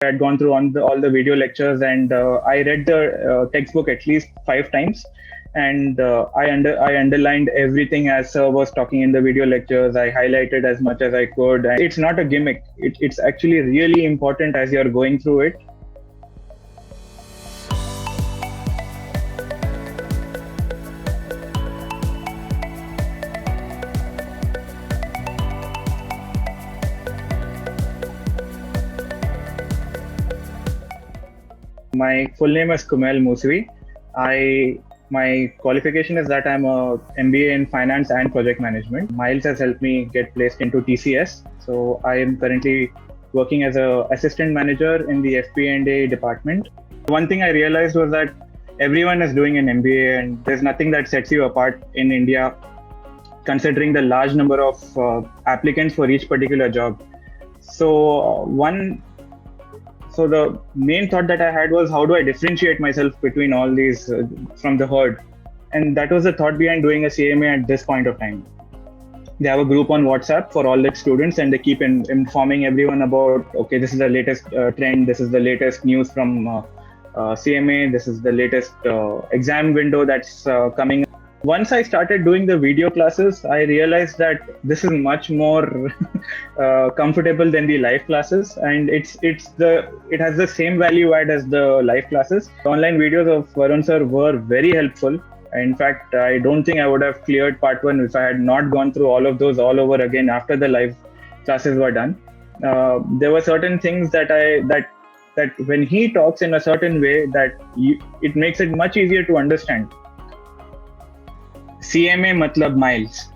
I had gone through all the video lectures, and I read the textbook at least 5 times. And I underlined everything as sir was talking in the video lectures. I highlighted as much as I could. And it's not a gimmick. It's actually really important as you're going through it. My full name is Kumail Moosavi. My qualification is that I'm a MBA in finance and project management. Miles has helped me get placed into TCS. So I am currently working as an assistant manager in the FP&A department. One thing I realized was that everyone is doing an MBA, and there's nothing that sets you apart in India, considering the large number of applicants for each particular job. So the main thought that I had was, how do I differentiate myself between all these from the herd? And that was the thought behind doing a CMA at this point of time. They have a group on WhatsApp for all the students, and they keep informing everyone about, okay, this is the latest trend, this is the latest news from CMA, this is the latest exam window that's coming. Once I started doing the video classes, I realized that this is much more comfortable than the live classes, and it has the same value add as the live classes. The online videos of Varun sir were very helpful. In fact, I don't think I would have cleared part 1 if I had not gone through all of those all over again after the live classes were done. There were certain things that when he talks in a certain way, it makes it much easier to understand. CMA matlab miles.